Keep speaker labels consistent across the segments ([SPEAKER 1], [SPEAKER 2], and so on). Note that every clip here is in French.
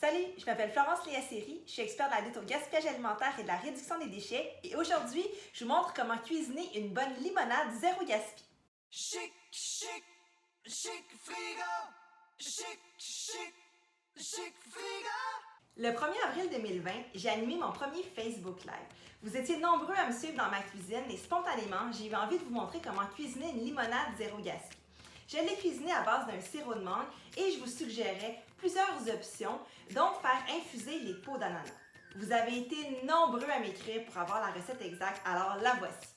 [SPEAKER 1] Salut, je m'appelle Florence Léa-Séry, je suis experte de la lutte au gaspillage alimentaire et de la réduction des déchets et aujourd'hui, je vous montre comment cuisiner une bonne limonade zéro gaspille.
[SPEAKER 2] Chic, chic, chic frigo, chic, chic, chic frigo.
[SPEAKER 1] Le 1er avril 2020, j'ai animé mon premier Facebook Live. Vous étiez nombreux à me suivre dans ma cuisine et spontanément, j'ai eu envie de vous montrer comment cuisiner une limonade zéro gaspille. Je l'ai cuisinée à base d'un sirop de mangue et je vous suggérais plusieurs options, dont faire infuser les peaux d'ananas. Vous avez été nombreux à m'écrire pour avoir la recette exacte, alors la voici.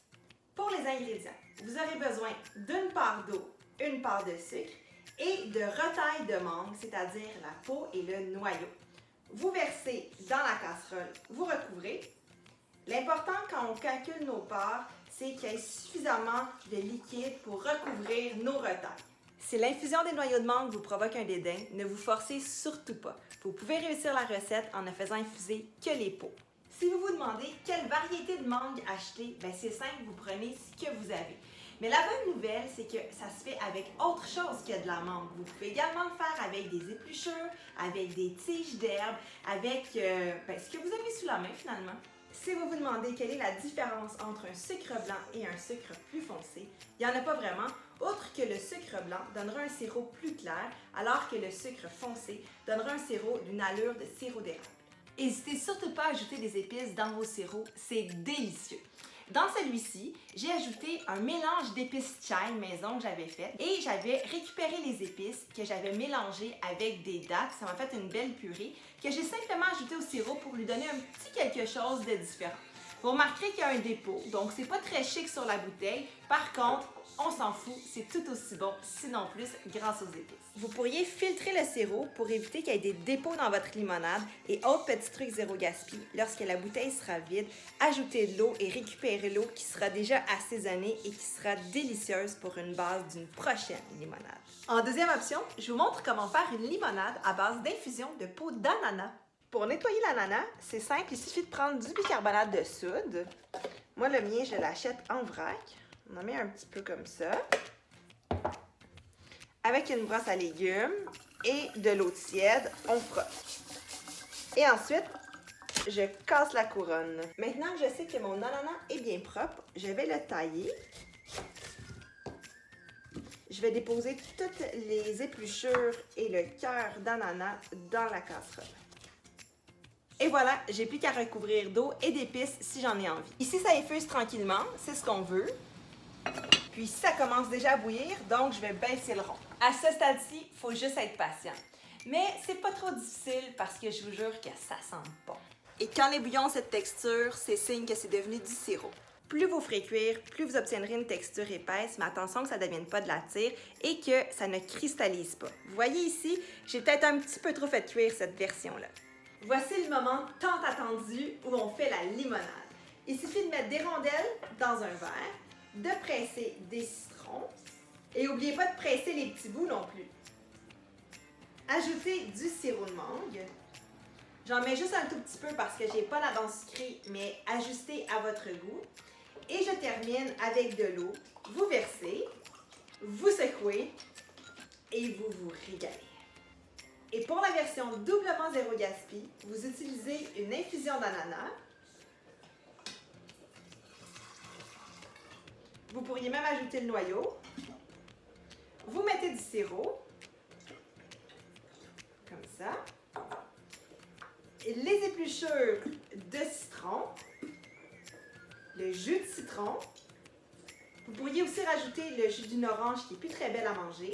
[SPEAKER 1] Pour les ingrédients, vous aurez besoin d'une part d'eau, une part de sucre et de retaille de mangue, c'est-à-dire la peau et le noyau. Vous versez dans la casserole, vous recouvrez. L'important quand on calcule nos parts, c'est qu'il y ait suffisamment de liquide pour recouvrir nos retailles. Si l'infusion des noyaux de mangue vous provoque un dédain, ne vous forcez surtout pas. Vous pouvez réussir la recette en ne faisant infuser que les peaux. Si vous vous demandez quelle variété de mangue acheter, c'est simple, vous prenez ce que vous avez. Mais la bonne nouvelle, c'est que ça se fait avec autre chose que de la mangue. Vous pouvez également le faire avec des épluchures, avec des tiges d'herbe, avec ce que vous avez sous la main finalement. Si vous vous demandez quelle est la différence entre un sucre blanc et un sucre plus foncé, il n'y en a pas vraiment, autre que le sucre blanc donnera un sirop plus clair, alors que le sucre foncé donnera un sirop d'une allure de sirop d'érable. N'hésitez surtout pas à ajouter des épices dans vos sirops, c'est délicieux. Dans celui-ci, j'ai ajouté un mélange d'épices chai maison que j'avais fait et j'avais récupéré les épices que j'avais mélangées avec des dattes. Ça m'a fait une belle purée que j'ai simplement ajoutée au sirop pour lui donner un petit quelque chose de différent. Vous remarquerez qu'il y a un dépôt, donc c'est pas très chic sur la bouteille. Par contre, on s'en fout, c'est tout aussi bon, sinon plus, grâce aux épices. Vous pourriez filtrer le sirop pour éviter qu'il y ait des dépôts dans votre limonade et autres petits trucs zéro gaspille. Lorsque la bouteille sera vide, ajoutez de l'eau et récupérez l'eau qui sera déjà assaisonnée et qui sera délicieuse pour une base d'une prochaine limonade. En deuxième option, je vous montre comment faire une limonade à base d'infusion de peau d'ananas. Pour nettoyer l'ananas, c'est simple, il suffit de prendre du bicarbonate de soude. Moi, le mien, je l'achète en vrac. On en met un petit peu comme ça. Avec une brosse à légumes et de l'eau tiède, on frotte. Et ensuite, je casse la couronne. Maintenant que je sais que mon ananas est bien propre, je vais le tailler. Je vais déposer toutes les épluchures et le cœur d'ananas dans la casserole. Et voilà, j'ai plus qu'à recouvrir d'eau et d'épices si j'en ai envie. Ici, ça effuse tranquillement, c'est ce qu'on veut. Puis ça commence déjà à bouillir, donc je vais baisser le rond. À ce stade-ci, il faut juste être patient. Mais c'est pas trop difficile parce que je vous jure que ça sent bon. Et quand les bouillons ont cette texture, c'est signe que c'est devenu du sirop. Plus vous ferez cuire, plus vous obtiendrez une texture épaisse, mais attention que ça ne devienne pas de la tire et que ça ne cristallise pas. Vous voyez ici, j'ai peut-être un petit peu trop fait cuire cette version-là. Voici le moment tant attendu où on fait la limonade. Il suffit de mettre des rondelles dans un verre, de presser des citrons et n'oubliez pas de presser les petits bouts non plus. Ajoutez du sirop de mangue. J'en mets juste un tout petit peu parce que j'ai pas la dent sucrée, mais ajustez à votre goût. Et je termine avec de l'eau. Vous versez, vous secouez et vous vous régalez. Et pour la version doublement zéro gaspille, vous utilisez une infusion d'ananas. Vous pourriez même ajouter le noyau. Vous mettez du sirop, comme ça. Et les épluchures de citron, le jus de citron. Vous pourriez aussi rajouter le jus d'une orange qui est plus très belle à manger.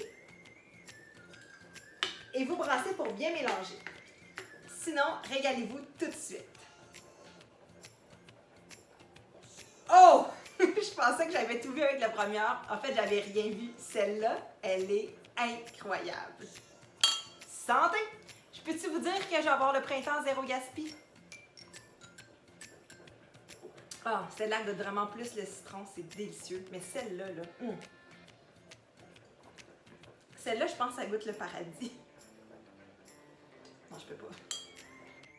[SPEAKER 1] Et vous brassez pour bien mélanger. Sinon, régalez-vous tout de suite. Oh! Je pensais que j'avais tout vu avec la première. En fait, j'avais rien vu. Celle-là, elle est incroyable. Santé! Je peux-tu vous dire que je vais avoir le printemps zéro gaspille? Ah, celle-là goûte vraiment plus le citron. C'est délicieux. Mais celle-là, Celle-là, je pense que ça goûte le paradis. Non, je peux pas.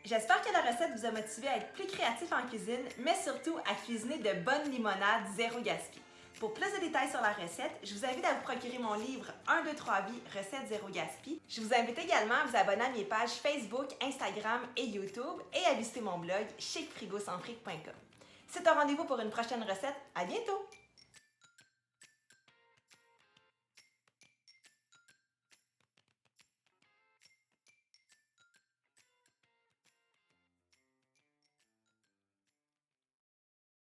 [SPEAKER 1] J'espère que la recette vous a motivé à être plus créatif en cuisine, mais surtout à cuisiner de bonnes limonades zéro gaspille. Pour plus de détails sur la recette, je vous invite à vous procurer mon livre 1, 2, 3 vies, recettes zéro gaspille. Je vous invite également à vous abonner à mes pages Facebook, Instagram et YouTube et à visiter mon blog chicfrigosansfric.com. C'est un rendez-vous pour une prochaine recette. À bientôt!